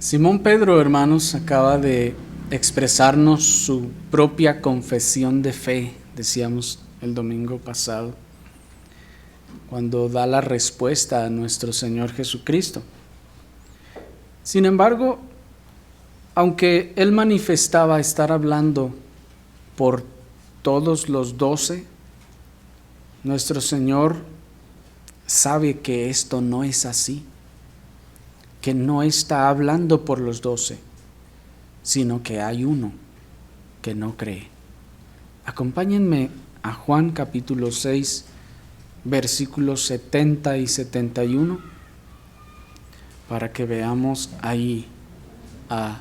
Simón Pedro, hermanos, acaba de expresarnos su propia confesión de fe, decíamos el domingo pasado, cuando da la respuesta a nuestro Señor Jesucristo. Sin embargo, aunque él manifestaba estar hablando por todos los 12, nuestro Señor sabe que esto no es así, que no está hablando por los 12, sino que hay uno que no cree. Acompáñenme a Juan capítulo 6, versículos 70 y 71, para que veamos ahí a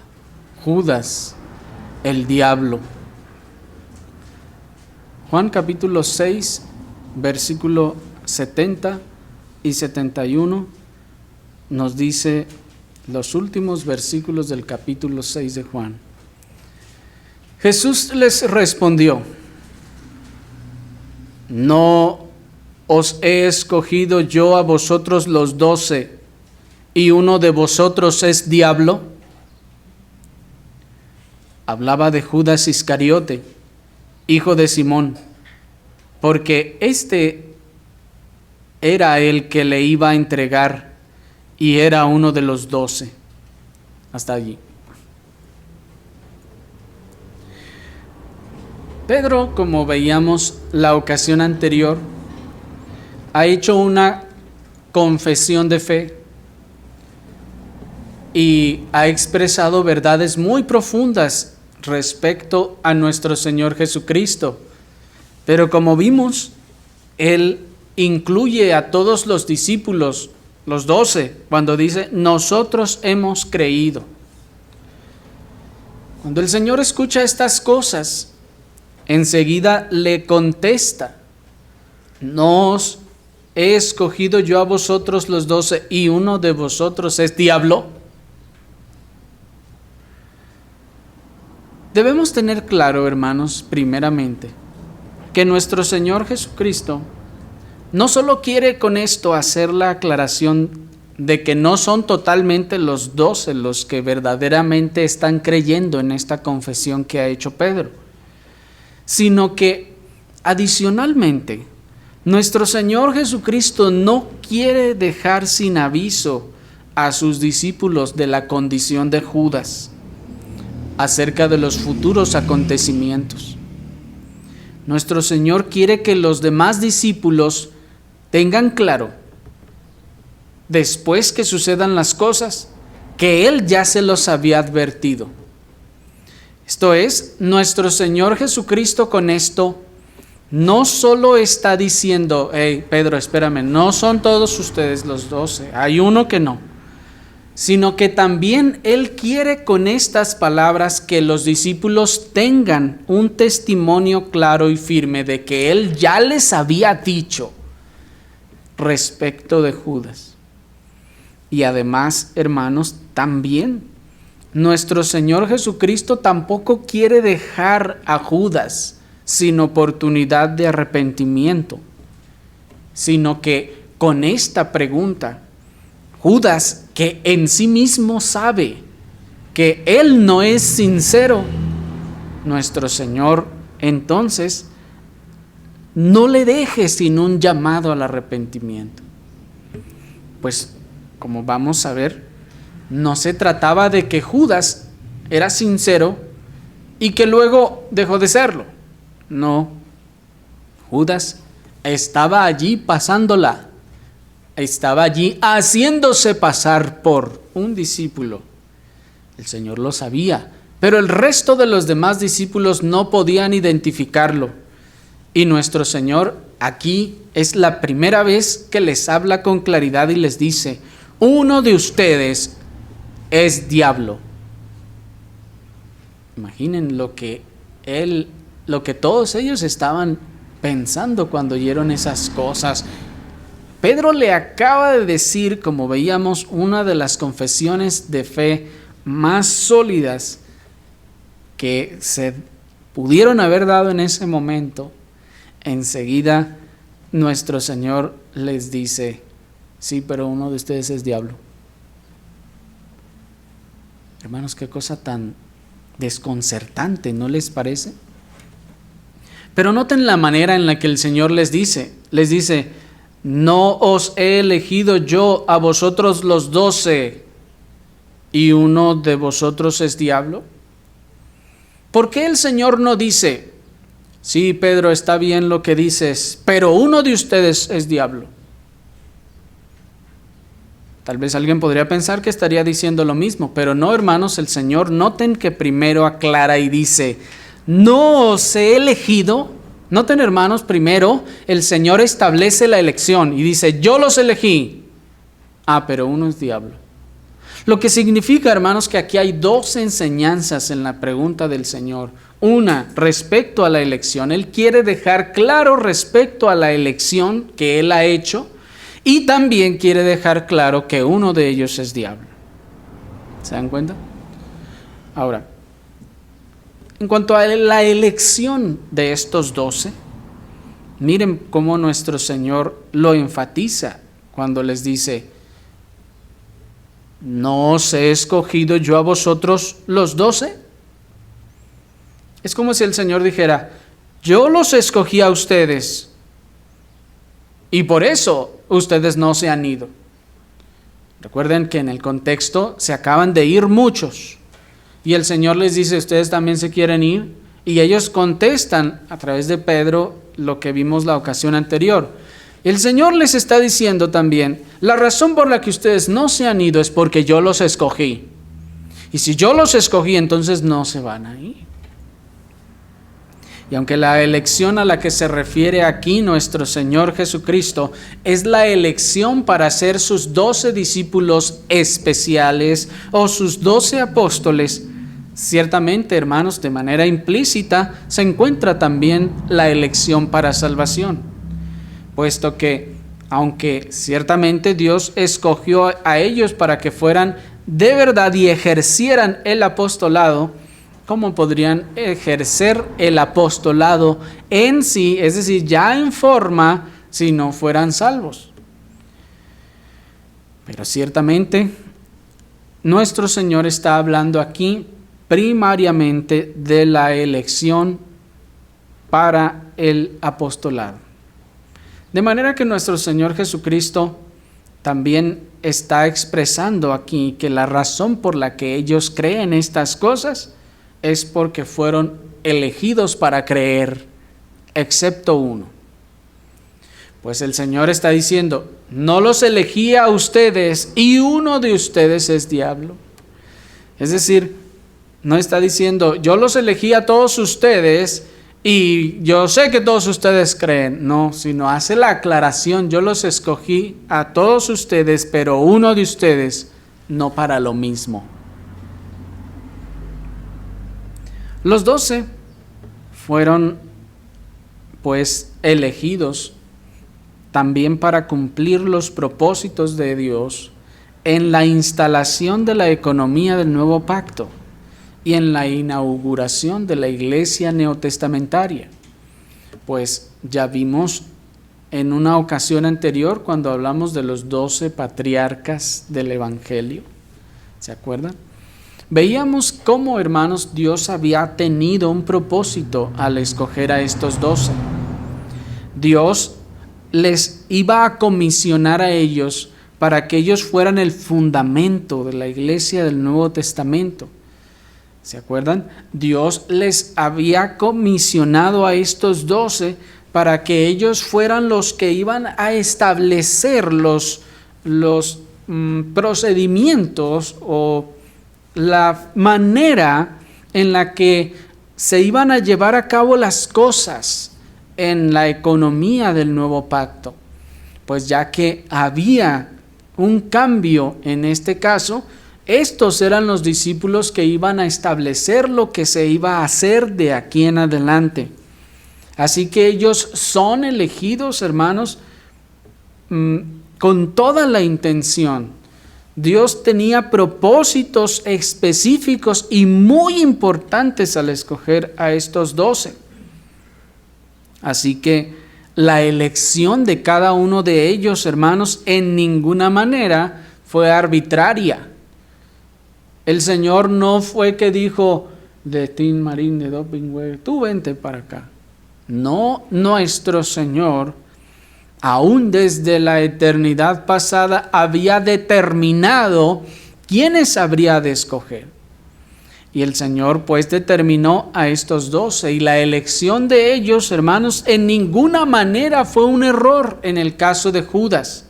Judas, el diablo. Juan capítulo 6, versículo 70 y 71 nos dice los últimos versículos del capítulo 6 de Juan. Jesús les respondió: ¿no os he escogido yo a vosotros los 12, y uno de vosotros es diablo? Hablaba de Judas Iscariote, hijo de Simón, porque este era el que le iba a entregar y era uno de los 12. Hasta allí. Pedro, como veíamos la ocasión anterior, ha hecho una confesión de fe y ha expresado verdades muy profundas respecto a nuestro Señor Jesucristo. Pero como vimos, él incluye a todos los discípulos, los 12, cuando dice: nosotros hemos creído. Cuando el Señor escucha estas cosas, enseguida le contesta: ¿no os he escogido yo a vosotros los 12, y uno de vosotros es diablo? Debemos tener claro, hermanos, primeramente, que nuestro Señor Jesucristo no solo quiere con esto hacer la aclaración de que no son totalmente los 12 los que verdaderamente están creyendo en esta confesión que ha hecho Pedro, sino que adicionalmente nuestro Señor Jesucristo no quiere dejar sin aviso a sus discípulos de la condición de Judas acerca de los futuros acontecimientos. Nuestro Señor quiere que los demás discípulos tengan claro, después que sucedan las cosas, que Él ya se los había advertido. Esto es, nuestro Señor Jesucristo con esto no solo está diciendo: hey, Pedro, espérame, no son todos ustedes los 12, hay uno que no, sino que también Él quiere con estas palabras que los discípulos tengan un testimonio claro y firme de que Él ya les había dicho respecto de Judas. Y además, hermanos, también nuestro Señor Jesucristo tampoco quiere dejar a Judas sin oportunidad de arrepentimiento, sino que con esta pregunta, Judas, que en sí mismo sabe que él no es sincero, nuestro Señor entonces no le deje sin un llamado al arrepentimiento. Pues, como vamos a ver, no se trataba de que Judas era sincero y que luego dejó de serlo. No, Judas estaba allí pasándola, estaba allí haciéndose pasar por un discípulo. El Señor lo sabía, pero el resto de los demás discípulos no podían identificarlo. Y nuestro Señor aquí es la primera vez que les habla con claridad y les dice: uno de ustedes es diablo. Imaginen lo que todos ellos estaban pensando cuando oyeron esas cosas. Pedro le acaba de decir, como veíamos, una de las confesiones de fe más sólidas que se pudieron haber dado en ese momento. Enseguida nuestro Señor les dice: sí, pero uno de ustedes es diablo. Hermanos, qué cosa tan desconcertante, ¿no les parece? Pero noten la manera en la que el Señor les dice, no os he elegido yo a vosotros los 12 y uno de vosotros es diablo. ¿Por qué el Señor no dice, sí, Pedro, está bien lo que dices, pero uno de ustedes es diablo? Tal vez alguien podría pensar que estaría diciendo lo mismo, pero no, hermanos, el Señor, noten que primero aclara y dice, no os he elegido. Noten, hermanos, primero el Señor establece la elección y dice, yo los elegí. Pero uno es diablo. Lo que significa, hermanos, que aquí hay dos enseñanzas en la pregunta del Señor. Una, respecto a la elección. Él quiere dejar claro respecto a la elección que Él ha hecho y también quiere dejar claro que uno de ellos es diablo. ¿Se dan cuenta? Ahora, en cuanto a la elección de estos 12, miren cómo nuestro Señor lo enfatiza cuando les dice, ¿no os he escogido yo a vosotros los 12? Es como si el Señor dijera, yo los escogí a ustedes y por eso ustedes no se han ido. Recuerden que en el contexto se acaban de ir muchos y el Señor les dice, ¿ustedes también se quieren ir? Y ellos contestan a través de Pedro lo que vimos la ocasión anterior. El Señor les está diciendo también, la razón por la que ustedes no se han ido es porque yo los escogí. Y si yo los escogí, entonces no se van a ir. Y aunque la elección a la que se refiere aquí nuestro Señor Jesucristo es la elección para ser sus 12 discípulos especiales o sus 12 apóstoles, ciertamente, hermanos, de manera implícita se encuentra también la elección para salvación. Puesto que, aunque ciertamente Dios escogió a ellos para que fueran de verdad y ejercieran el apostolado, ¿cómo podrían ejercer el apostolado en sí, es decir, ya en forma, si no fueran salvos? Pero ciertamente, nuestro Señor está hablando aquí primariamente de la elección para el apostolado. De manera que nuestro Señor Jesucristo también está expresando aquí que la razón por la que ellos creen estas cosas es porque fueron elegidos para creer, excepto uno. Pues el Señor está diciendo, no los elegí a ustedes y uno de ustedes es diablo. Es decir, no está diciendo, yo los elegí a todos ustedes y yo sé que todos ustedes creen. No, sino hace la aclaración, yo los escogí a todos ustedes, pero uno de ustedes no para lo mismo. Los 12 fueron pues elegidos también para cumplir los propósitos de Dios en la instalación de la economía del nuevo pacto y en la inauguración de la iglesia neotestamentaria. Pues ya vimos en una ocasión anterior cuando hablamos de los 12 patriarcas del Evangelio, ¿se acuerdan? Veíamos cómo, hermanos, Dios había tenido un propósito al escoger a estos 12. Dios les iba a comisionar a ellos para que ellos fueran el fundamento de la iglesia del Nuevo Testamento. ¿Se acuerdan? Dios les había comisionado a estos 12 para que ellos fueran los que iban a establecer los procedimientos o la manera en la que se iban a llevar a cabo las cosas en la economía del nuevo pacto. Pues ya que había un cambio en este caso, estos eran los discípulos que iban a establecer lo que se iba a hacer de aquí en adelante. Así que ellos son elegidos, hermanos, con toda la intención. Dios tenía propósitos específicos y muy importantes al escoger a estos 12. Así que la elección de cada uno de ellos, hermanos, en ninguna manera fue arbitraria. El Señor no fue que dijo de Tim Marín de Dopingway, tú vente para acá. No, nuestro Señor, aún desde la eternidad pasada, había determinado quiénes habría de escoger. Y el Señor pues determinó a estos 12, y la elección de ellos, hermanos, en ninguna manera fue un error en el caso de Judas.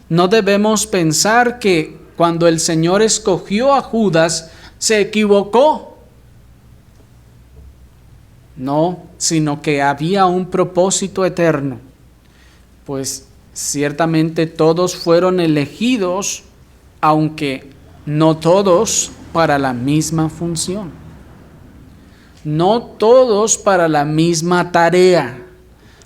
No debemos pensar que cuando el Señor escogió a Judas, se equivocó. No, sino que había un propósito eterno. Pues ciertamente todos fueron elegidos, aunque no todos para la misma función. No todos para la misma tarea.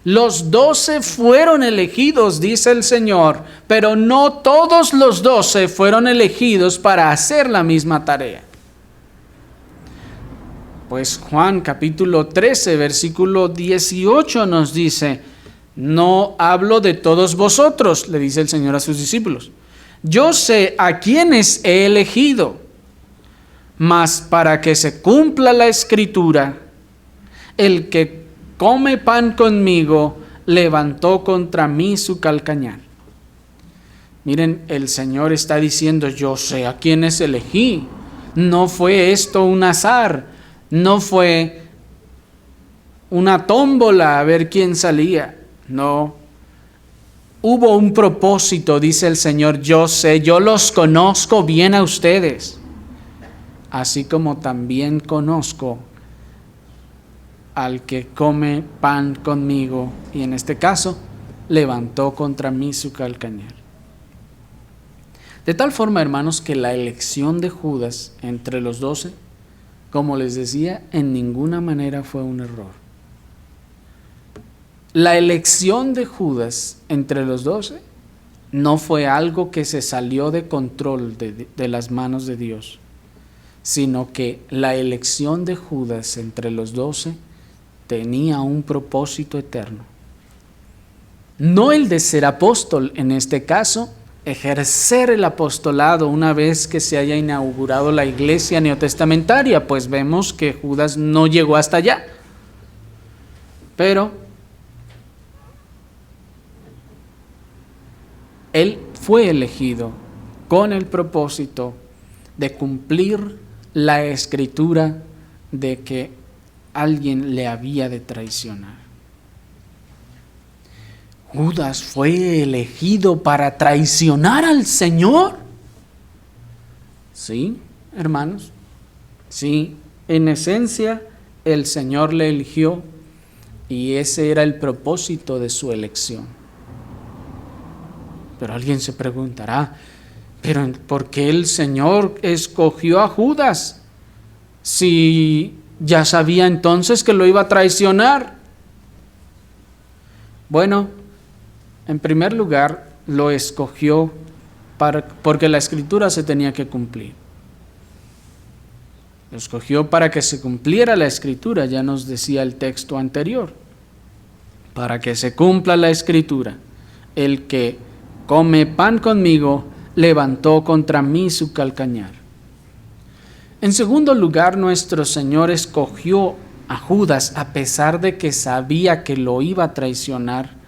Los 12 fueron elegidos, dice el Señor, pero no todos los 12 fueron elegidos para hacer la misma tarea. Pues Juan capítulo 13, versículo 18 nos dice, no hablo de todos vosotros, le dice el Señor a sus discípulos. Yo sé a quienes he elegido, mas para que se cumpla la Escritura, el que come pan conmigo, levantó contra mí su calcañar. Miren, el Señor está diciendo, yo sé a quienes elegí. No fue esto un azar, no fue una tómbola a ver quién salía. No, hubo un propósito, dice el Señor, yo sé, yo los conozco bien a ustedes, así como también conozco al que come pan conmigo, y en este caso, levantó contra mí su calcañar. De tal forma, hermanos, que la elección de Judas entre los 12, como les decía, en ninguna manera fue un error. La elección de Judas entre los 12 no fue algo que se salió de control de las manos de Dios, sino que la elección de Judas entre los 12 tenía un propósito eterno. No el de ser apóstol, en este caso, ejercer el apostolado una vez que se haya inaugurado la iglesia neotestamentaria, pues vemos que Judas no llegó hasta allá. Pero él fue elegido con el propósito de cumplir la Escritura de que alguien le había de traicionar. Judas fue elegido para traicionar al Señor. Sí, hermanos. Sí, en esencia el Señor le eligió y ese era el propósito de su elección. Pero alguien se preguntará, ¿pero por qué el Señor escogió a Judas? Si ya sabía entonces que lo iba a traicionar. Bueno, en primer lugar, lo escogió porque la Escritura se tenía que cumplir. Lo escogió para que se cumpliera la Escritura, ya nos decía el texto anterior. Para que se cumpla la Escritura, el que come pan conmigo, levantó contra mí su calcañar. En segundo lugar, nuestro Señor escogió a Judas a pesar de que sabía que lo iba a traicionar,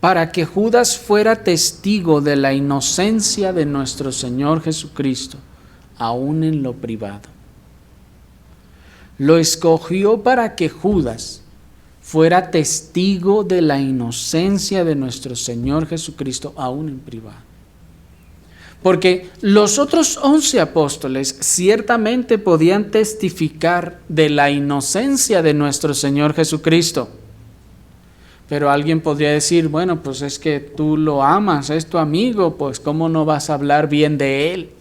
para que Judas fuera testigo de la inocencia de nuestro Señor Jesucristo, aún en lo privado. Lo escogió para que Judas fuera testigo de la inocencia de nuestro Señor Jesucristo, aún en privado. Porque los otros 11 apóstoles ciertamente podían testificar de la inocencia de nuestro Señor Jesucristo. Pero alguien podría decir, bueno, pues es que tú lo amas, es tu amigo, pues ¿cómo no vas a hablar bien de él?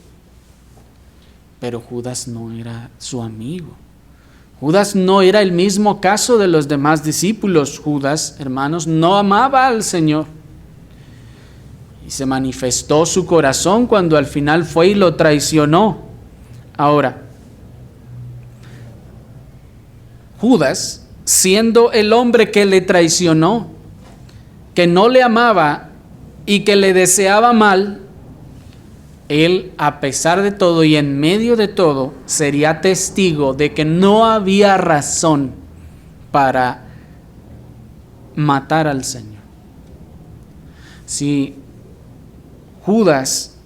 Pero Judas no era su amigo. Judas no era el mismo caso de los demás discípulos. Judas, hermanos, no amaba al Señor. Y se manifestó su corazón cuando al final fue y lo traicionó. Ahora, Judas, siendo el hombre que le traicionó, que no le amaba y que le deseaba mal, Él, a pesar de todo y en medio de todo, sería testigo de que no había razón para matar al Señor. Si Judas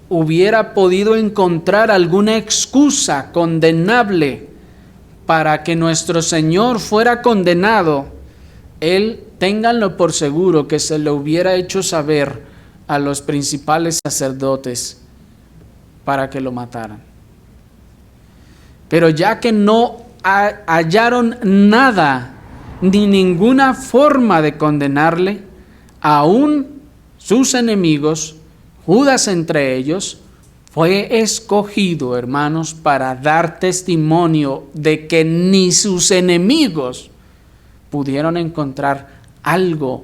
hubiera podido encontrar alguna excusa condenable para que nuestro Señor fuera condenado, él, ténganlo por seguro, que se lo hubiera hecho saber a los principales sacerdotes para que lo mataran. Pero ya que no hallaron nada, ni ninguna forma de condenarle, aún sus enemigos, Judas entre ellos, fue escogido, hermanos, para dar testimonio de que ni sus enemigos pudieron encontrar algo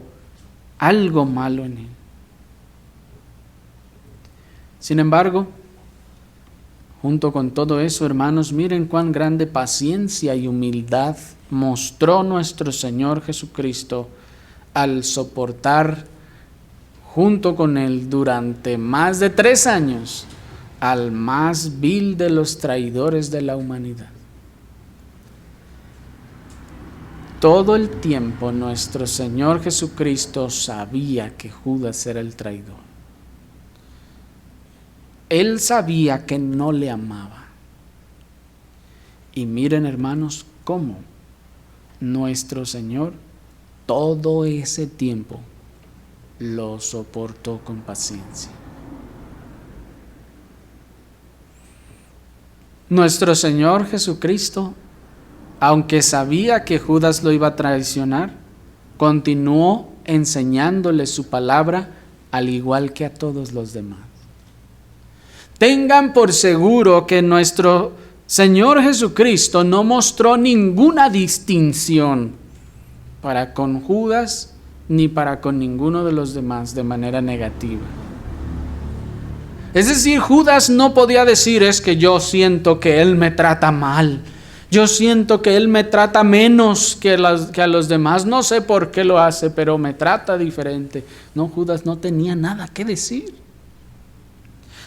malo en él. Sin embargo, junto con todo eso, hermanos, miren cuán grande paciencia y humildad mostró nuestro Señor Jesucristo al soportar junto con él durante más de 3 años al más vil de los traidores de la humanidad. Todo el tiempo nuestro Señor Jesucristo sabía que Judas era el traidor. Él sabía que no le amaba. Y miren, hermanos, cómo nuestro Señor todo ese tiempo lo soportó con paciencia. Nuestro Señor Jesucristo, aunque sabía que Judas lo iba a traicionar, continuó enseñándole su palabra al igual que a todos los demás. Tengan por seguro que nuestro Señor Jesucristo no mostró ninguna distinción para con Judas ni para con ninguno de los demás de manera negativa. Es decir, Judas no podía decir: es que yo siento que él me trata mal, yo siento que él me trata menos que a los demás, no sé por qué lo hace, pero me trata diferente. No, Judas no tenía nada que decir.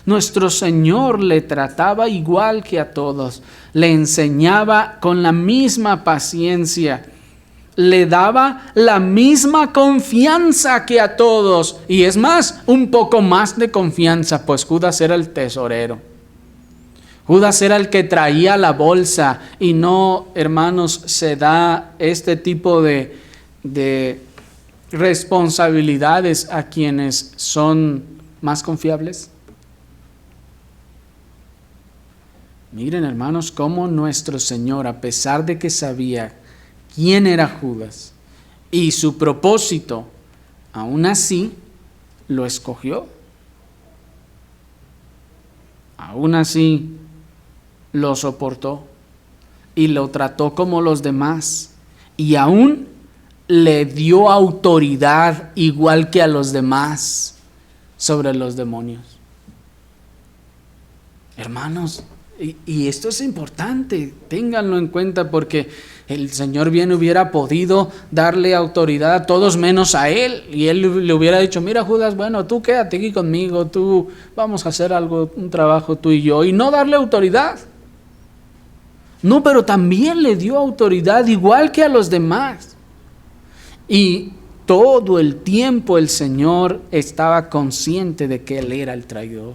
Nuestro Señor le trataba igual que a todos, le enseñaba con la misma paciencia, le daba la misma confianza que a todos, y es más, un poco más de confianza, pues Judas era el tesorero. Judas era el que traía la bolsa, y no, hermanos, se da este tipo de responsabilidades a quienes son más confiables. Miren, hermanos, cómo nuestro Señor, a pesar de que sabía quién era Judas y su propósito, aún así lo escogió. Aún así lo soportó y lo trató como los demás, y aún le dio autoridad igual que a los demás sobre los demonios. Hermanos, y esto es importante, ténganlo en cuenta, porque el Señor bien hubiera podido darle autoridad a todos menos a él, y él le hubiera dicho: mira, Judas, bueno, tú quédate aquí conmigo, tú vamos a hacer algo, un trabajo tú y yo, y no darle autoridad. No, pero también le dio autoridad igual que a los demás. Y todo el tiempo el Señor estaba consciente de que él era el traidor.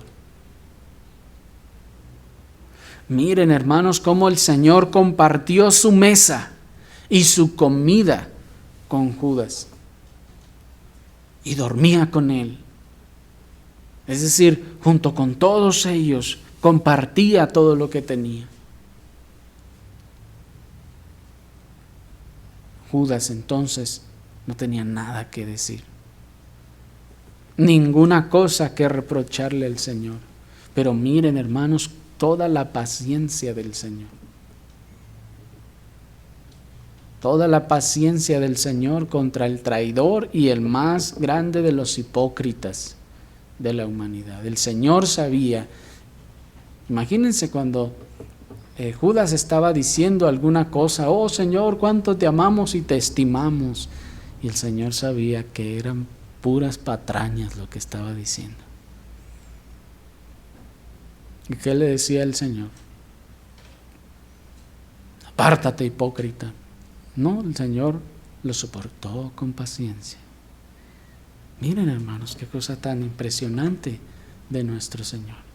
Miren, hermanos, cómo el Señor compartió su mesa y su comida con Judas y dormía con él. Es decir, junto con todos ellos compartía todo lo que tenía. Judas entonces no tenía nada que decir, ninguna cosa que reprocharle al Señor. Pero miren, hermanos, toda la paciencia del Señor. Toda la paciencia del Señor contra el traidor y el más grande de los hipócritas de la humanidad. El Señor sabía. Imagínense cuando Judas estaba diciendo alguna cosa: oh Señor, cuánto te amamos y te estimamos. Y el Señor sabía que eran puras patrañas lo que estaba diciendo. ¿Y qué le decía el Señor? Apártate, hipócrita. No, el Señor lo soportó con paciencia. Miren, hermanos, qué cosa tan impresionante de nuestro Señor.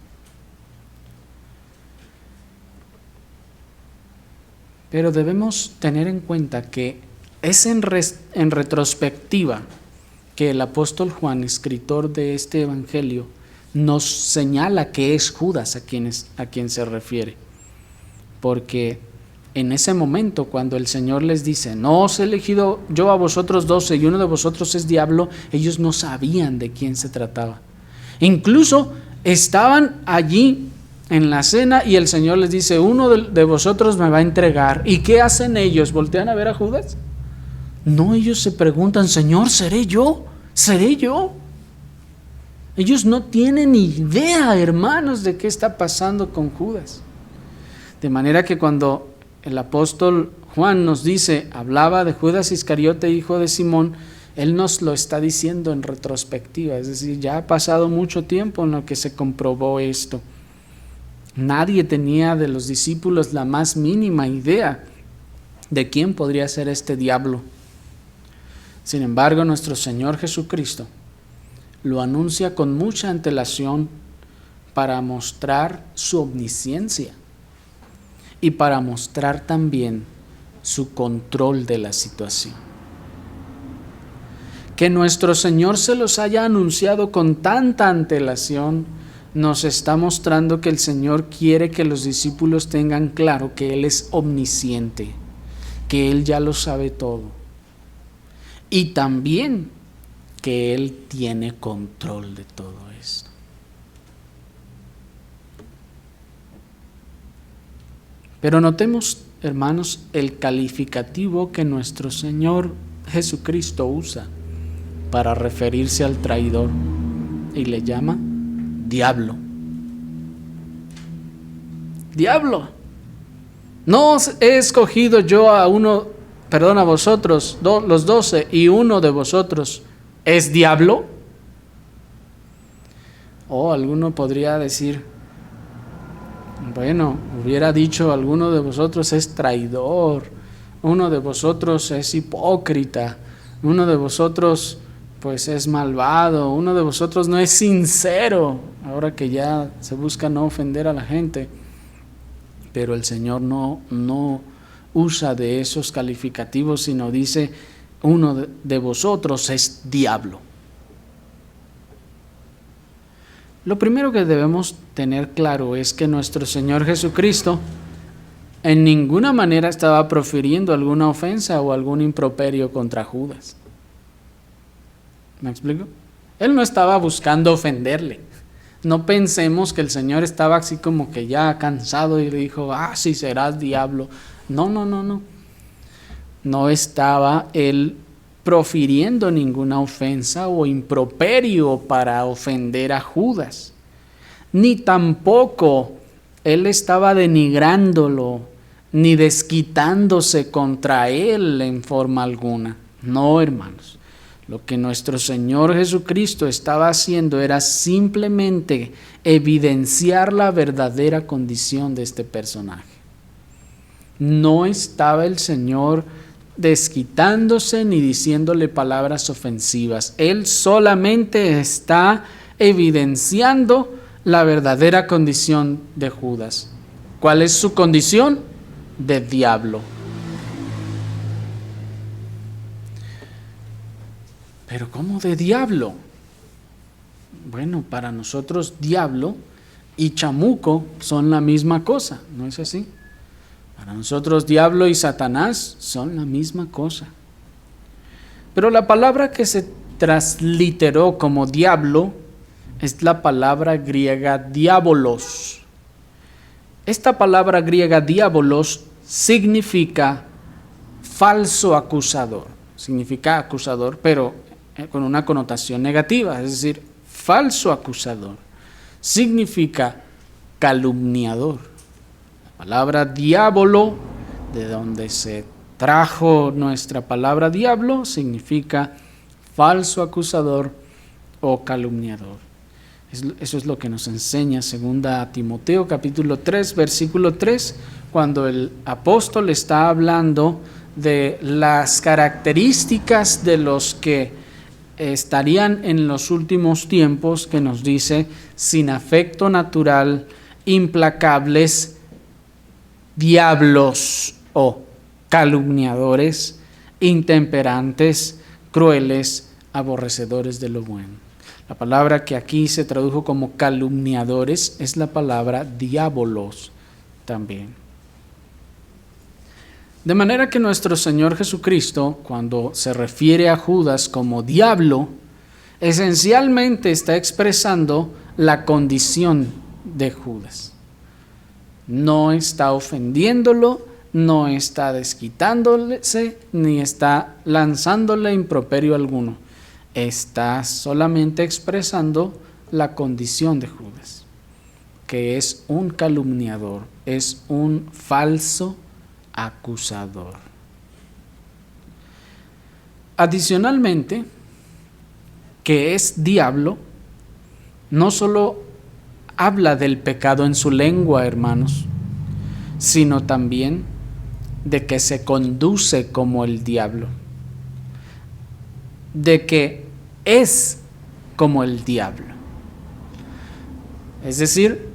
Pero debemos tener en cuenta que es en retrospectiva que el apóstol Juan, escritor de este evangelio, nos señala que es Judas a quien se refiere. Porque en ese momento, cuando el Señor les dice, no os he elegido yo a vosotros 12 y uno de vosotros es diablo, ellos no sabían de quién se trataba. Incluso estaban allí en la cena y el Señor les dice, uno de vosotros me va a entregar. ¿Y qué hacen ellos? ¿Voltean a ver a Judas? No, ellos se preguntan, Señor, ¿seré yo? ¿Seré yo? Ellos no tienen idea, hermanos, de qué está pasando con Judas. De manera que cuando el apóstol Juan nos dice, hablaba de Judas Iscariote, hijo de Simón, él nos lo está diciendo en retrospectiva, es decir, ya ha pasado mucho tiempo en lo que se comprobó esto. Nadie tenía de los discípulos la más mínima idea de quién podría ser este diablo. Sin embargo, nuestro Señor Jesucristo lo anuncia con mucha antelación para mostrar su omnisciencia y para mostrar también su control de la situación. Que nuestro Señor se los haya anunciado con tanta antelación nos está mostrando que el Señor quiere que los discípulos tengan claro que Él es omnisciente, que Él ya lo sabe todo y también que Él tiene control de todo esto. Pero notemos, hermanos, el calificativo que nuestro Señor Jesucristo usa para referirse al traidor y le llama diablo. Diablo. No he escogido yo a vosotros, los 12, y uno de vosotros es diablo. O alguno podría decir, bueno, hubiera dicho, alguno de vosotros es traidor, uno de vosotros es hipócrita, uno de vosotros pues es malvado, uno de vosotros no es sincero, ahora que ya se busca no ofender a la gente. Pero el Señor no usa de esos calificativos, sino dice, uno de vosotros es diablo. Lo primero que debemos tener claro es que nuestro Señor Jesucristo en ninguna manera estaba profiriendo alguna ofensa o algún improperio contra Judas. ¿Me explico? Él no estaba buscando ofenderle. No pensemos que el Señor estaba así como que ya cansado y le dijo, sí serás diablo. No. No estaba él profiriendo ninguna ofensa o improperio para ofender a Judas. Ni tampoco él estaba denigrándolo, ni desquitándose contra él en forma alguna. No, hermanos. Lo que nuestro Señor Jesucristo estaba haciendo era simplemente evidenciar la verdadera condición de este personaje. No estaba el Señor desquitándose ni diciéndole palabras ofensivas. Él solamente está evidenciando la verdadera condición de Judas. ¿Cuál es su condición? De diablo. Pero ¿cómo de diablo? Bueno, para nosotros diablo y chamuco son la misma cosa, ¿no es así? Para nosotros diablo y Satanás son la misma cosa. Pero la palabra que se transliteró como diablo es la palabra griega diabolos. Esta palabra griega diabolos significa falso acusador. Significa acusador, pero con una connotación negativa, es decir, falso acusador. Significa calumniador. La palabra diablo, de donde se trajo nuestra palabra diablo, significa falso acusador o calumniador. Eso es lo que nos enseña 2 Timoteo capítulo 3, versículo 3, cuando el apóstol está hablando de las características de los que estarían en los últimos tiempos, que nos dice: sin afecto natural, implacables, diablos o calumniadores, intemperantes, crueles, aborrecedores de lo bueno. La palabra que aquí se tradujo como calumniadores es la palabra diabolos también. De manera que nuestro Señor Jesucristo, cuando se refiere a Judas como diablo, esencialmente está expresando la condición de Judas. No está ofendiéndolo, no está desquitándose, ni está lanzándole improperio alguno. Está solamente expresando la condición de Judas, que es un calumniador, es un falso acusador. Adicionalmente, que es diablo, no solo habla del pecado en su lengua, hermanos, sino también de que se conduce como el diablo, de que es como el diablo. Es decir,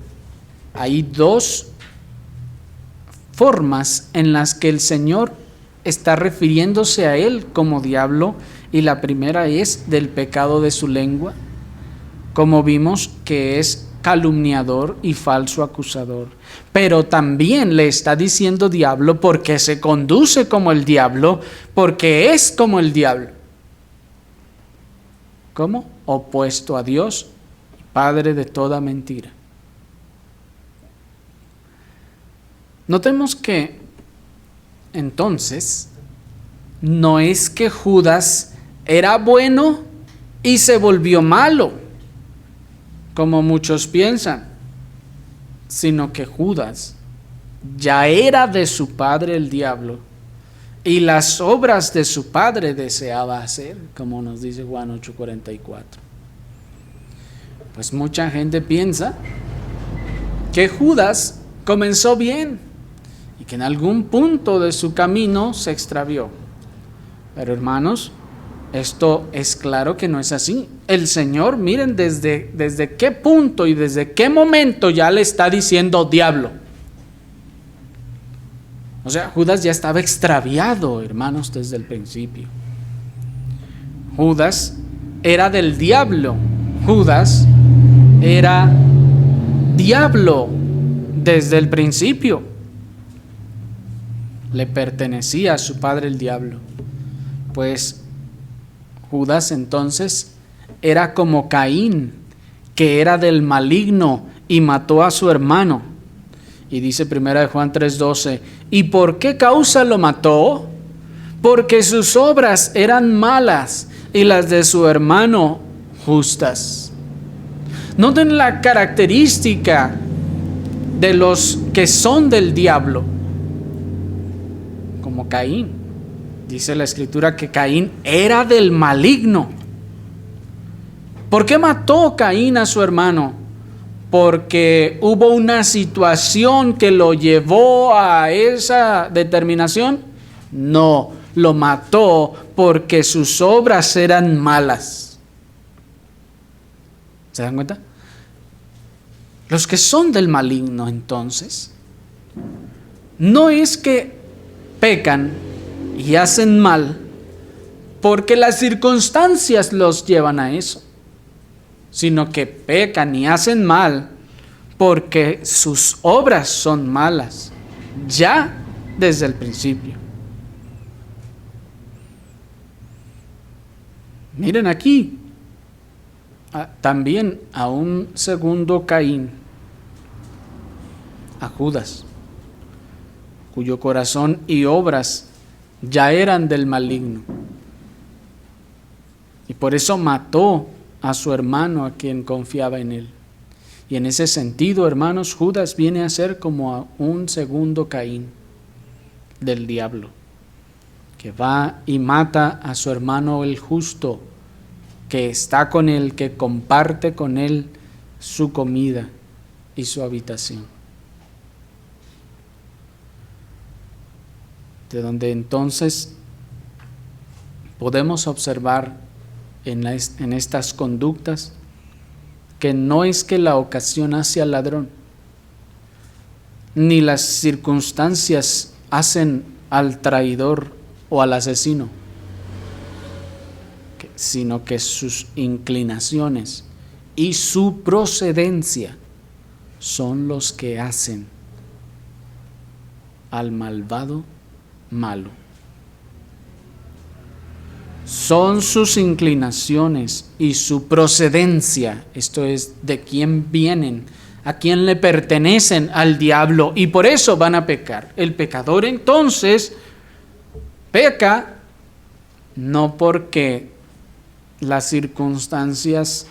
hay dos formas en las que el Señor está refiriéndose a él como diablo, y la primera es del pecado de su lengua, como vimos que es calumniador y falso acusador, pero también le está diciendo diablo porque se conduce como el diablo, porque es como el diablo. ¿Cómo? Opuesto a Dios, Padre de toda mentira. Notemos que entonces no es que Judas era bueno y se volvió malo, como muchos piensan, sino que Judas ya era de su padre el diablo y las obras de su padre deseaba hacer, como nos dice Juan 8:44. Pues mucha gente piensa que Judas comenzó bien y que en algún punto de su camino se extravió. Pero hermanos, esto es claro que no es así. El Señor, miren desde qué punto y desde qué momento ya le está diciendo diablo. O sea, Judas ya estaba extraviado, hermanos, desde el principio. Judas era del diablo. Judas era diablo desde el principio. Le pertenecía a su padre el diablo. Pues Judas entonces era como Caín, que era del maligno y mató a su hermano. Y dice 1 Juan 3:12, ¿y por qué causa lo mató? Porque sus obras eran malas y las de su hermano justas. Noten la característica de los que son del diablo, como Caín. Dice la Escritura que Caín era del maligno. ¿Por qué mató Caín a su hermano? ¿Porque hubo una situación que lo llevó a esa determinación? No, lo mató porque sus obras eran malas. ¿Se dan cuenta? Los que son del maligno, entonces, no es que pecan y hacen mal porque las circunstancias los llevan a eso, sino que pecan y hacen mal porque sus obras son malas, ya desde el principio. Miren aquí, también a un segundo Caín, a Judas, cuyo corazón y obras ya eran del maligno, y por eso mató a su hermano a quien confiaba en él. Y en ese sentido, hermanos, Judas viene a ser como a un segundo Caín del diablo, que va y mata a su hermano el justo, que está con él, que comparte con él su comida y su habitación. De donde entonces podemos observar en estas conductas que no es que la ocasión hace al ladrón, ni las circunstancias hacen al traidor o al asesino, sino que sus inclinaciones y su procedencia son los que hacen al malvado malo. Son sus inclinaciones y su procedencia, esto es, de quién vienen, a quién le pertenecen al diablo, y por eso van a pecar. El pecador entonces peca no porque las circunstancias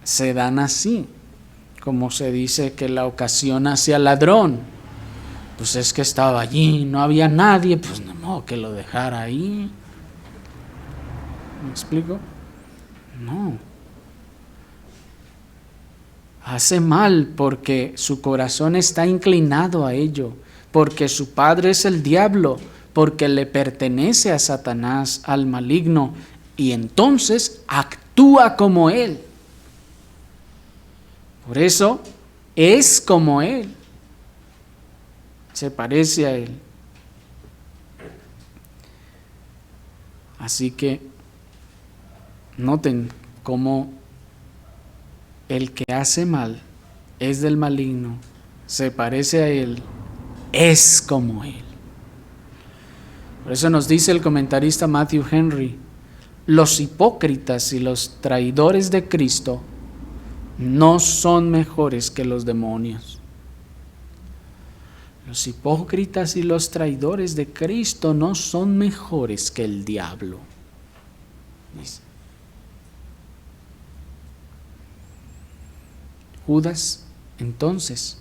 se dan así, como se dice que la ocasión hace al ladrón. Pues es que estaba allí, no había nadie, pues no, que lo dejara ahí. ¿Me explico? No. Hace mal porque su corazón está inclinado a ello, porque su padre es el diablo, porque le pertenece a Satanás, al maligno, y entonces actúa como él. Por eso es como él, se parece a él. Así que noten cómo el que hace mal es del maligno, se parece a él, es como él. Por eso nos dice el comentarista Matthew Henry: los hipócritas y los traidores de Cristo no son mejores que los demonios. Los hipócritas y los traidores de Cristo no son mejores que el diablo, dice. Judas entonces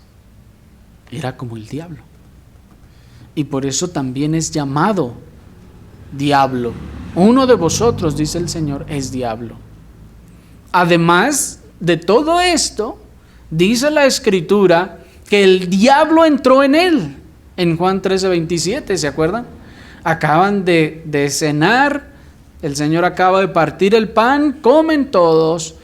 era como el diablo, y por eso también es llamado diablo. Uno de vosotros, dice el Señor, es diablo. Además de todo esto, dice la Escritura que el diablo entró en él. En Juan 13:27, ¿se acuerdan? Acaban de cenar, el Señor acaba de partir el pan, comen todos.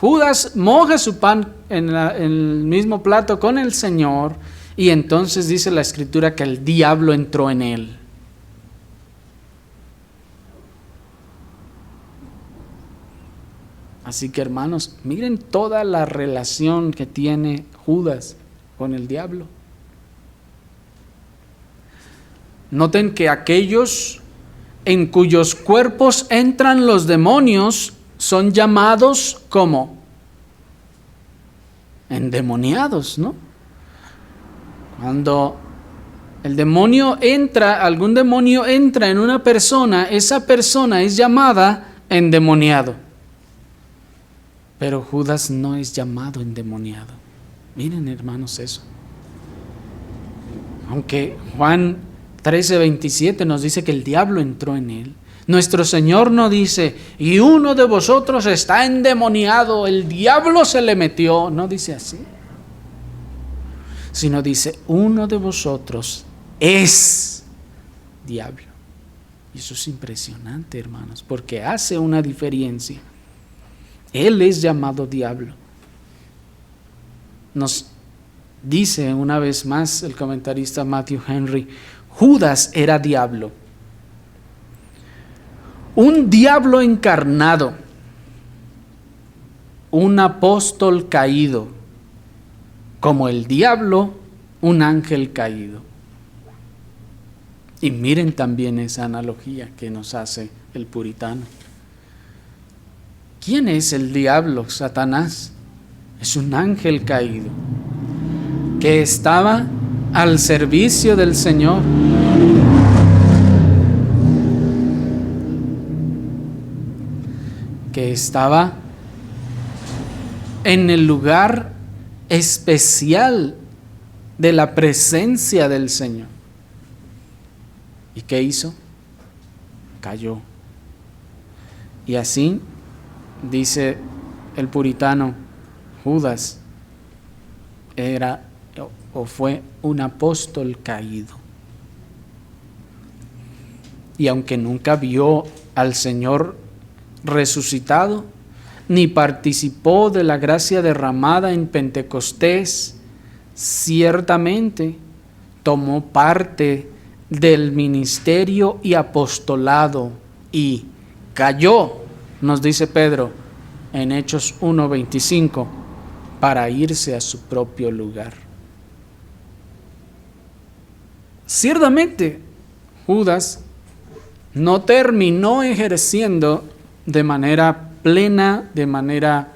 Judas moja su pan en el mismo plato con el Señor, y entonces dice la Escritura que el diablo entró en él. Así que, hermanos, miren toda la relación que tiene Judas con el diablo. Noten que aquellos en cuyos cuerpos entran los demonios son llamados como endemoniados, ¿no? Cuando el demonio entra, algún demonio entra en una persona, esa persona es llamada endemoniado. Pero Judas no es llamado endemoniado. Miren, hermanos, eso. Aunque Juan 13:27 nos dice que el diablo entró en él, nuestro Señor no dice, y uno de vosotros está endemoniado, el diablo se le metió. No dice así. Sino dice, uno de vosotros es diablo. Y eso es impresionante, hermanos, porque hace una diferencia. Él es llamado diablo. Nos dice una vez más el comentarista Matthew Henry, Judas era diablo. Un diablo encarnado, un apóstol caído, como el diablo, un ángel caído. Y miren también esa analogía que nos hace el puritano. ¿Quién es el diablo? Satanás. Es un ángel caído que estaba al servicio del Señor. Que estaba en el lugar especial de la presencia del Señor. ¿Y qué hizo? Cayó. Y así dice el puritano Judas era o fue un apóstol caído. Y aunque nunca vio al Señor resucitado, ni participó de la gracia derramada en Pentecostés, ciertamente tomó parte del ministerio y apostolado y cayó, nos dice Pedro en Hechos 1:25, para irse a su propio lugar. Ciertamente, Judas no terminó ejerciendo de manera plena, de manera,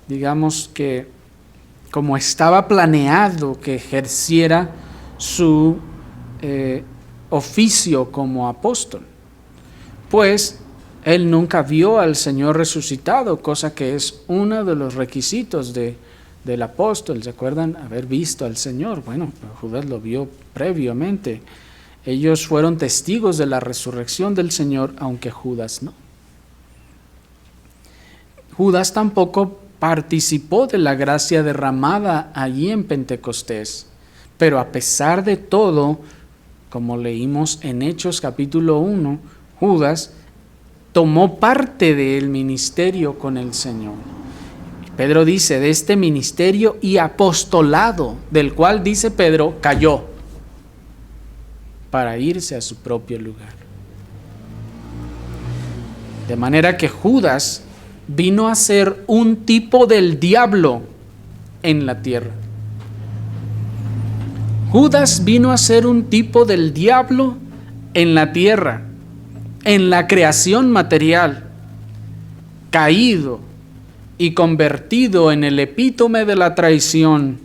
digamos que como estaba planeado que ejerciera su oficio como apóstol, pues él nunca vio al Señor resucitado, cosa que es uno de los requisitos del apóstol. ¿Se acuerdan? Haber visto al Señor. Bueno, Judas lo vio previamente. Ellos fueron testigos de la resurrección del Señor, aunque Judas no. Judas tampoco participó de la gracia derramada allí en Pentecostés, pero a pesar de todo, como leímos en Hechos capítulo 1, Judas tomó parte del ministerio con el Señor. Pedro dice, de este ministerio y apostolado, del cual dice Pedro, cayó para irse a su propio lugar. De manera que Judas vino a ser un tipo del diablo en la tierra. Judas vino a ser un tipo del diablo en la tierra, en la creación material, caído y convertido en el epítome de la traición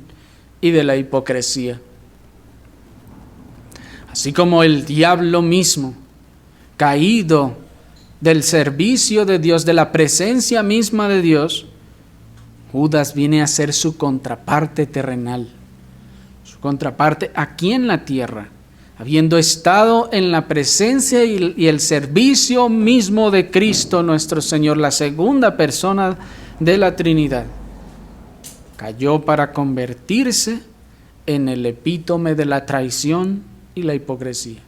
y de la hipocresía. Así como el diablo mismo, caído del servicio de Dios, de la presencia misma de Dios, Judas viene a ser su contraparte terrenal, su contraparte aquí en la tierra, habiendo estado en la presencia y el servicio mismo de Cristo nuestro Señor, la segunda persona de la Trinidad. Cayó para convertirse en el epítome de la traición y la hipocresía.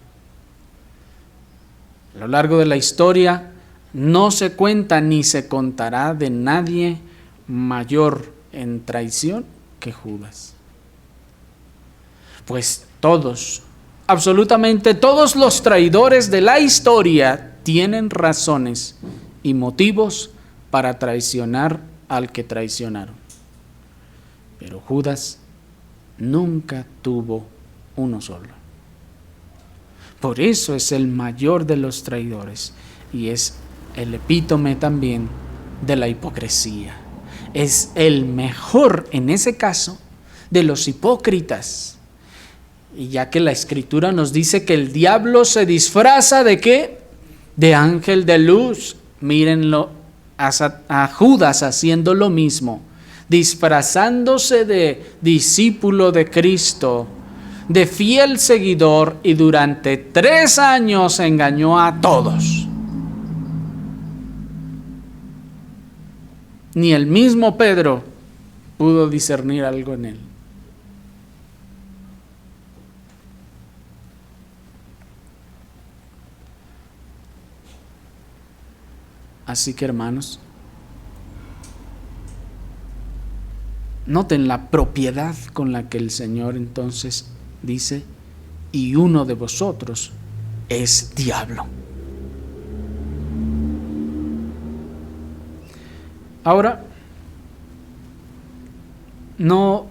A lo largo de la historia no se cuenta ni se contará de nadie mayor en traición que Judas. Pues todos, absolutamente todos los traidores de la historia tienen razones y motivos para traicionar al que traicionaron. Pero Judas nunca tuvo uno solo. Por eso es el mayor de los traidores y es el epítome también de la hipocresía. Es el mejor, en ese caso, de los hipócritas. Y ya que la Escritura nos dice que el diablo se disfraza ¿de qué? De ángel de luz. Mírenlo a Judas haciendo lo mismo, disfrazándose de discípulo de Cristo, de fiel seguidor, y durante 3 años engañó a todos. Ni el mismo Pedro pudo discernir algo en él. Así que, hermanos, noten la propiedad con la que el Señor entonces dice, y uno de vosotros es diablo. Ahora, no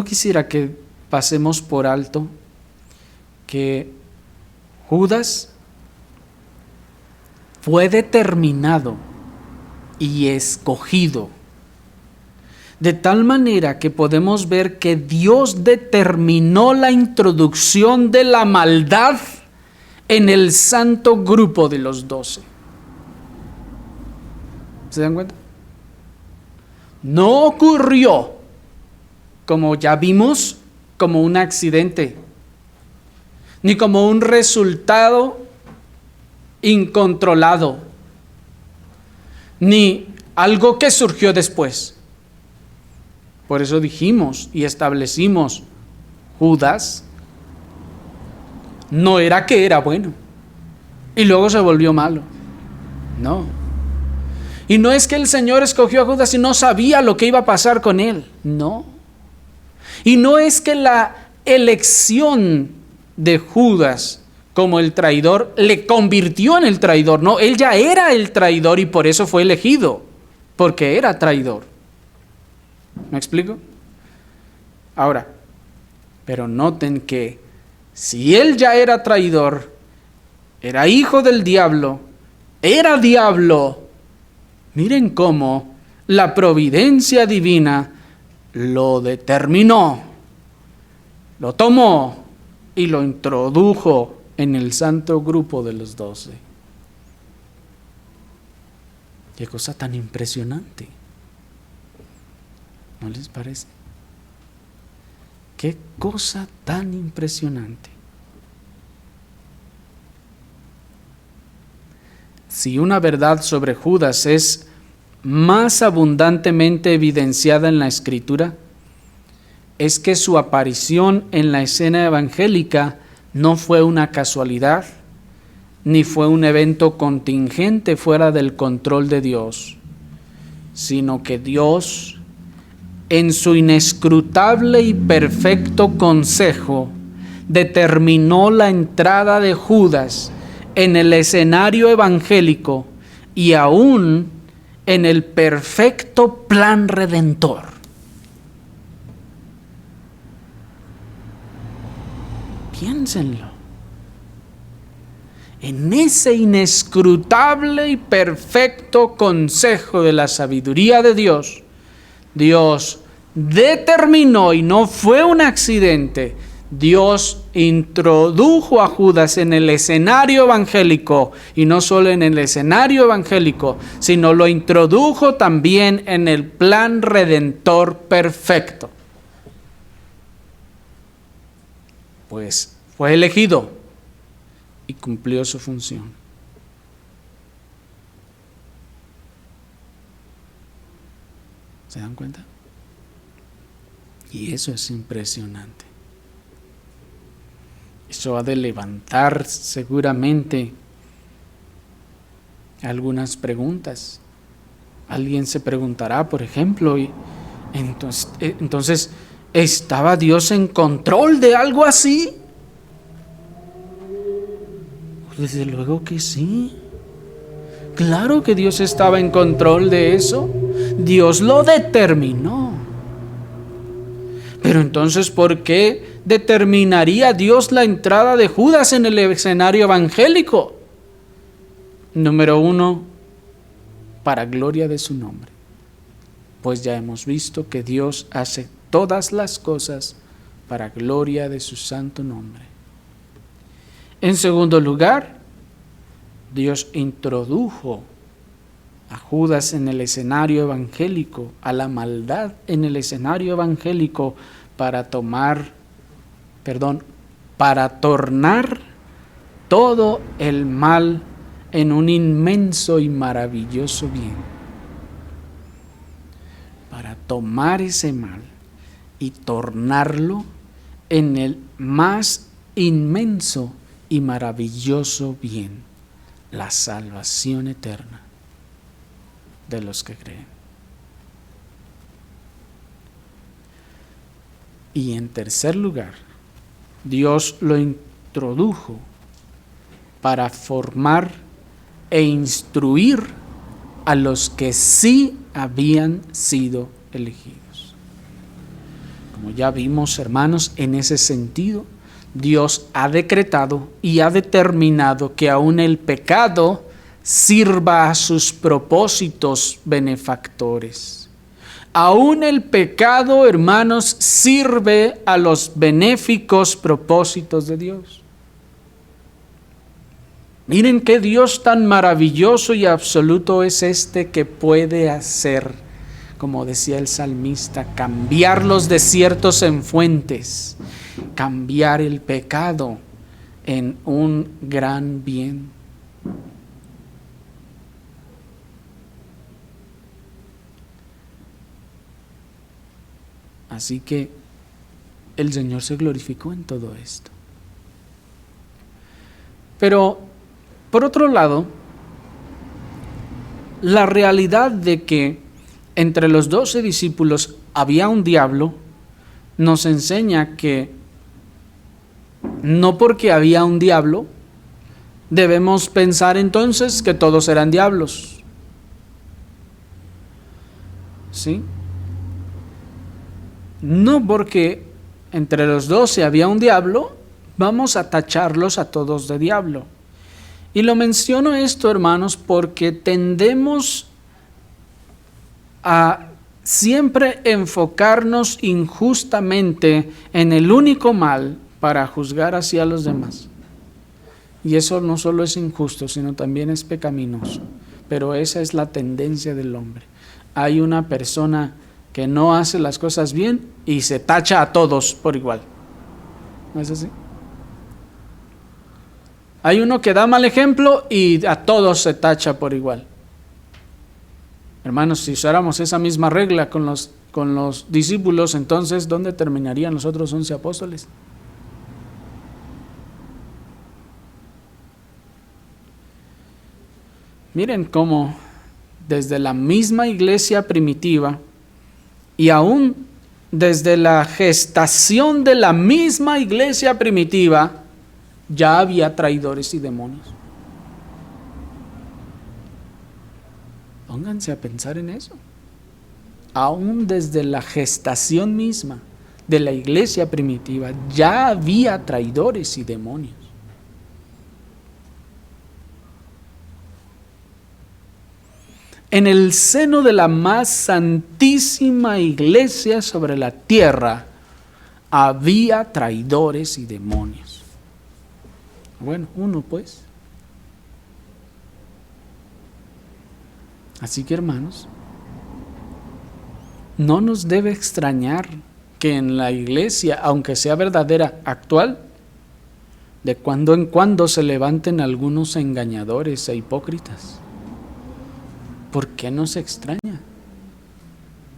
quisiera que pasemos por alto que Judas fue determinado y escogido de tal manera que podemos ver que Dios determinó la introducción de la maldad en el santo grupo de los 12. ¿Se dan cuenta? No ocurrió, como ya vimos, como un accidente, ni como un resultado incontrolado, ni algo que surgió después. Por eso dijimos y establecimos, Judas no era que era bueno y luego se volvió malo. No. Y no es que el Señor escogió a Judas y no sabía lo que iba a pasar con él. No. Y no es que la elección de Judas como el traidor le convirtió en el traidor. No, él ya era el traidor y por eso fue elegido, porque era traidor. ¿Me explico? Ahora, pero noten que si él ya era traidor, era hijo del diablo, era diablo, miren cómo la providencia divina lo determinó, lo tomó y lo introdujo en el santo grupo de los 12. Qué cosa tan impresionante, ¿no les parece? Qué cosa tan impresionante. Si una verdad sobre Judas es más abundantemente evidenciada en la Escritura, es que su aparición en la escena evangélica no fue una casualidad, ni fue un evento contingente fuera del control de Dios, sino que Dios, en su inescrutable y perfecto consejo, determinó la entrada de Judas en el escenario evangélico y aún en el perfecto plan redentor. Piénsenlo. En ese inescrutable y perfecto consejo de la sabiduría de Dios, Dios determinó, y no fue un accidente, Dios introdujo a Judas en el escenario evangélico, y no solo en el escenario evangélico, sino lo introdujo también en el plan redentor perfecto. Pues fue elegido y cumplió su función. ¿Se dan cuenta? Y eso es impresionante. Eso ha de levantar seguramente algunas preguntas. Alguien se preguntará, por ejemplo, y entonces, ¿estaba Dios en control de algo así? Desde luego que sí. Claro que Dios estaba en control de eso. Dios lo determinó. Pero entonces, ¿por qué determinaría Dios la entrada de Judas en el escenario evangélico? Número 1, para gloria de su nombre. Pues ya hemos visto que Dios hace todas las cosas para gloria de su santo nombre. En segundo lugar, Dios introdujo a Judas en el escenario evangélico, a la maldad en el escenario evangélico para tornar todo el mal en un inmenso y maravilloso bien. Para tomar ese mal y tornarlo en el más inmenso y maravilloso bien, la salvación eterna de los que creen. Y en tercer lugar, Dios lo introdujo para formar e instruir a los que sí habían sido elegidos. Como ya vimos, hermanos, en ese sentido, Dios ha decretado y ha determinado que aún el pecado sirva a sus propósitos benefactores. Aún el pecado, hermanos, sirve a los benéficos propósitos de Dios. Miren qué Dios tan maravilloso y absoluto es este, que puede hacer, como decía el salmista, cambiar los desiertos en fuentes, cambiar el pecado en un gran bien. Así que el Señor se glorificó en todo esto. Pero, por otro lado, la realidad de que entre los 12 discípulos había un diablo nos enseña que no porque había un diablo debemos pensar entonces que todos eran diablos. ¿Sí? No porque entre los 12 había un diablo, vamos a tacharlos a todos de diablo. Y lo menciono esto, hermanos, porque tendemos a siempre enfocarnos injustamente en el único mal para juzgar hacia los demás. Y eso no solo es injusto, sino también es pecaminoso. Pero esa es la tendencia del hombre. Hay una persona que no hace las cosas bien y se tacha a todos por igual. ¿No es así? Hay uno que da mal ejemplo y a todos se tacha por igual. Hermanos, si usáramos esa misma regla con los discípulos, entonces ¿dónde terminarían los otros 11 apóstoles? Miren cómo desde la misma iglesia primitiva y aún desde la gestación de la misma iglesia primitiva ya había traidores y demonios. Pónganse a pensar en eso. Aún desde la gestación misma de la iglesia primitiva ya había traidores y demonios. En el seno de la más santísima iglesia sobre la tierra había traidores y demonios. Bueno, uno pues. Así que, hermanos, no nos debe extrañar que en la iglesia, aunque sea verdadera, actual, de cuando en cuando se levanten algunos engañadores e hipócritas. ¿Por qué nos extraña?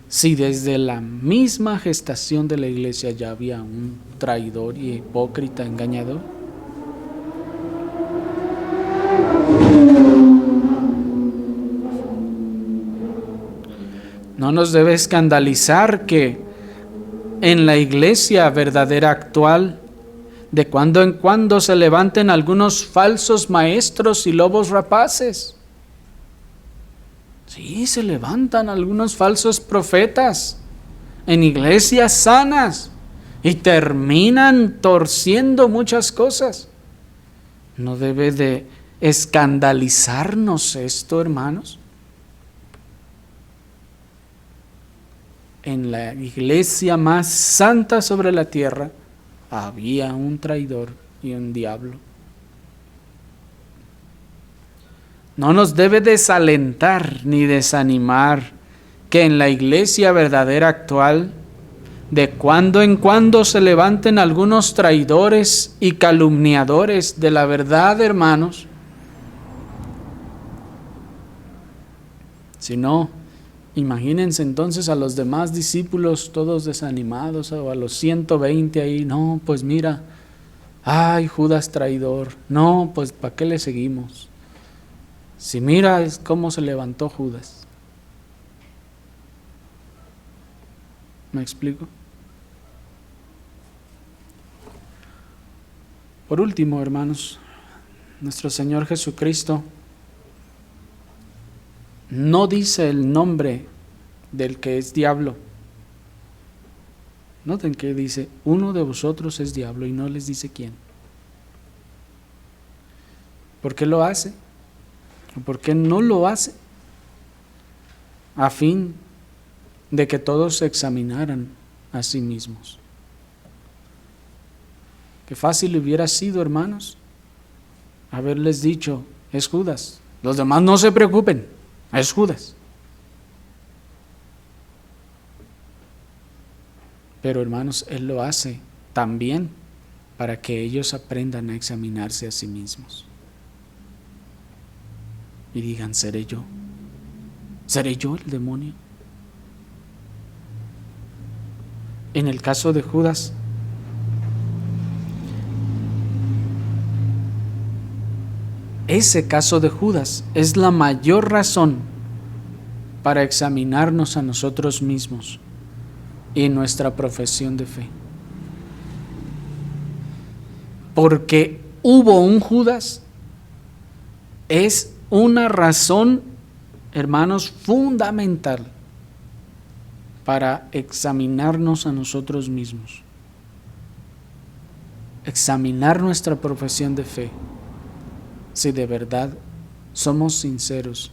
Si desde la misma gestación de la iglesia ya había un traidor y hipócrita engañador. No nos debe escandalizar que en la iglesia verdadera actual, de cuando en cuando se levanten algunos falsos maestros y lobos rapaces. Sí, se levantan algunos falsos profetas en iglesias sanas y terminan torciendo muchas cosas. ¿No debe de escandalizarnos esto, hermanos? En la iglesia más santa sobre la tierra había un traidor y un diablo. No nos debe desalentar ni desanimar que en la iglesia verdadera actual, de cuando en cuando se levanten algunos traidores y calumniadores de la verdad, hermanos. Si no, imagínense entonces a los demás discípulos todos desanimados, o a los 120 ahí, no, pues mira, ay, Judas traidor, no, pues ¿para qué le seguimos? Si mira es cómo se levantó Judas. ¿Me explico? Por último, hermanos, nuestro Señor Jesucristo no dice el nombre del que es diablo. Noten que dice, uno de vosotros es diablo, y no les dice quién. ¿Por qué lo hace? ¿Por qué no lo hace? A fin de que todos se examinaran a sí mismos. Qué fácil hubiera sido, hermanos, haberles dicho, es Judas. Los demás no se preocupen, es Judas. Pero, hermanos, Él lo hace también para que ellos aprendan a examinarse a sí mismos. Y digan, ¿seré yo? ¿Seré yo el demonio? En el caso de Judas, ese caso de Judas es la mayor razón para examinarnos a nosotros mismos y nuestra profesión de fe. Porque hubo un Judas, es una razón, hermanos, fundamental para examinarnos a nosotros mismos, examinar nuestra profesión de fe, si de verdad somos sinceros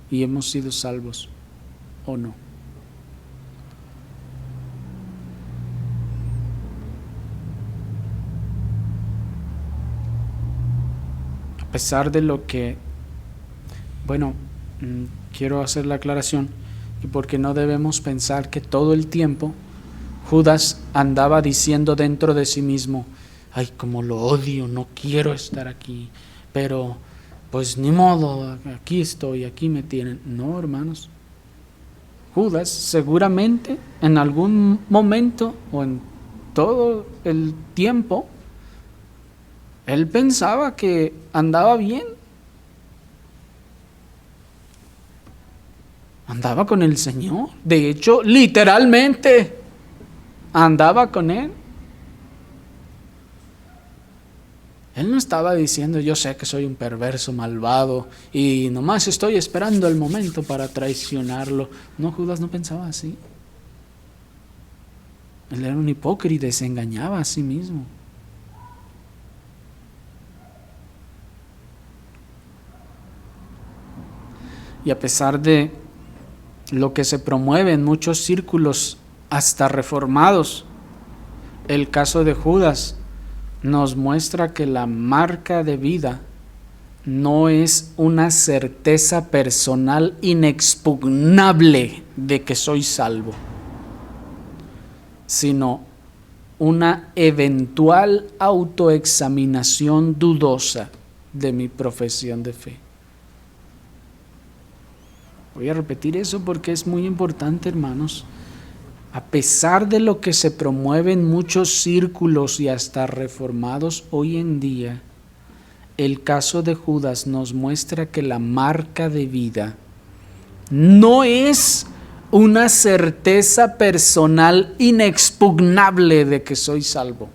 y hemos sido salvos o no. A pesar de lo que, quiero hacer la aclaración, y porque no debemos pensar que todo el tiempo Judas andaba diciendo dentro de sí mismo: ay, como lo odio, no quiero estar aquí, pero pues ni modo, aquí estoy, aquí me tienen. No, hermanos, Judas seguramente en algún momento o en todo el tiempo él pensaba que andaba bien, andaba con el Señor. De hecho, literalmente andaba con Él. Él no estaba diciendo: yo sé que soy un perverso, malvado, y nomás estoy esperando el momento para traicionarlo. No, Judas no pensaba así. Él era un hipócrita y se engañaba a sí mismo. Y a pesar de lo que se promueve en muchos círculos, hasta reformados, el caso de Judas nos muestra que la marca de vida no es una certeza personal inexpugnable de que soy salvo, sino una eventual autoexaminación dudosa de mi profesión de fe. Voy a repetir eso porque es muy importante, hermanos. A pesar de lo que se promueve en muchos círculos y hasta reformados hoy en día, el caso de Judas nos muestra que la marca de vida no es una certeza personal inexpugnable de que soy salvo,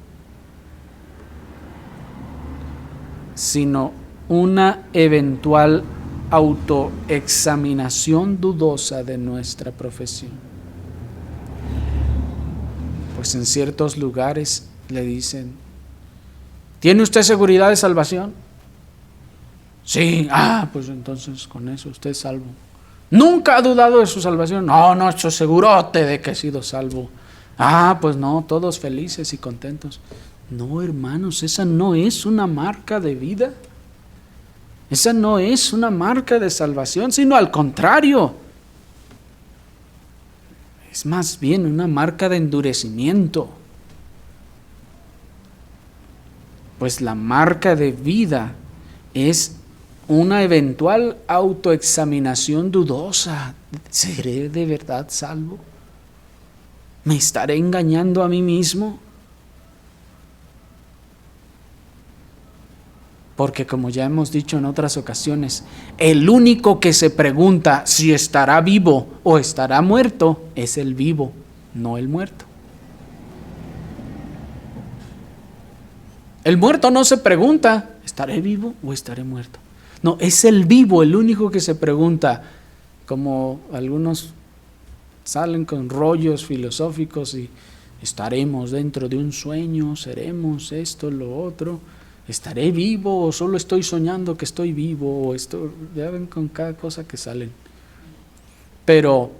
sino una eventual autoexaminación dudosa de nuestra profesión. Pues en ciertos lugares le dicen: ¿tiene usted seguridad de salvación? Sí. Pues entonces con eso usted es salvo. ¿Nunca ha dudado de su salvación? No, estoy segurote de que he sido salvo. Pues no, todos felices y contentos. No, hermanos, esa no es una marca de vida. Esa no es una marca de salvación, sino al contrario. Es más bien una marca de endurecimiento. Pues la marca de vida es una eventual autoexaminación dudosa. ¿Seré de verdad salvo? ¿Me estaré engañando a mí mismo? Porque, como ya hemos dicho en otras ocasiones, el único que se pregunta si estará vivo o estará muerto es el vivo, no el muerto. El muerto no se pregunta: ¿estaré vivo o estaré muerto? No, es el vivo el único que se pregunta. Como algunos salen con rollos filosóficos y estaremos dentro de un sueño, seremos esto, lo otro. ¿Estaré vivo o solo estoy soñando que estoy vivo? Ya ven con cada cosa que salen. Pero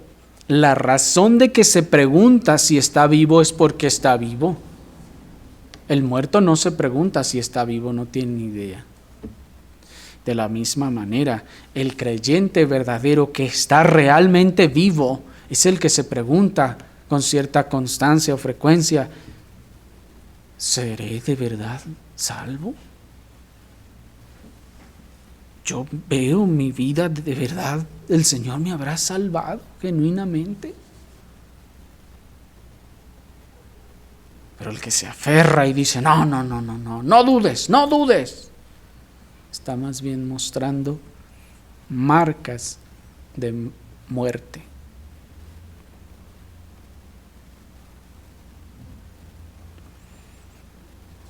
la razón de que se pregunta si está vivo es porque está vivo. El muerto no se pregunta si está vivo, no tiene ni idea. De la misma manera, el creyente verdadero que está realmente vivo es el que se pregunta con cierta constancia o frecuencia: ¿seré de verdad salvo? Yo veo mi vida de verdad, ¿el Señor me habrá salvado genuinamente? Pero el que se aferra y dice, no, no, no, no, no, no dudes, no dudes, está más bien mostrando marcas de muerte.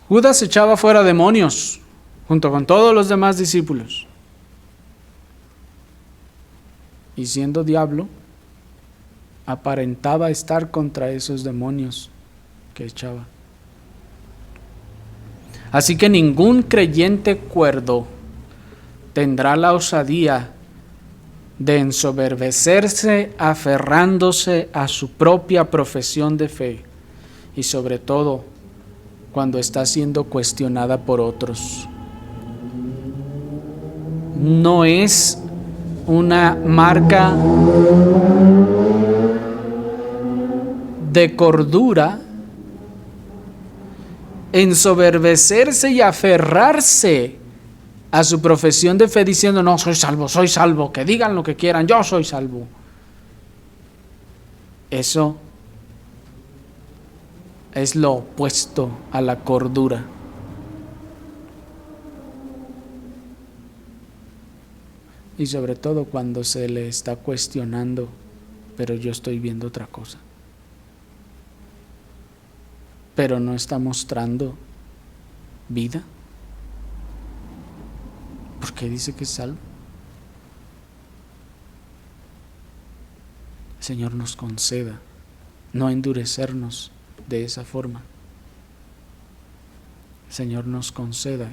Judas echaba fuera demonios junto con todos los demás discípulos. Y siendo diablo, aparentaba estar contra esos demonios que echaba. Así que ningún creyente cuerdo tendrá la osadía de ensoberbecerse aferrándose a su propia profesión de fe y sobre todo cuando está siendo cuestionada por otros. No es una marca de cordura ensoberbecerse y aferrarse a su profesión de fe diciendo, no, soy salvo, que digan lo que quieran, yo soy salvo. Eso es lo opuesto a la cordura. Y sobre todo cuando se le está cuestionando, pero yo estoy viendo otra cosa. Pero no está mostrando vida. ¿Por qué dice que es salvo? El Señor nos conceda no endurecernos de esa forma. El Señor nos conceda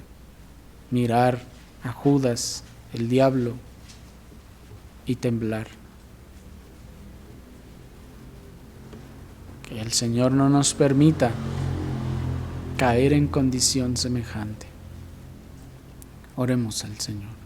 mirar a Judas, el diablo, y temblar. Que el Señor no nos permita caer en condición semejante. Oremos al Señor.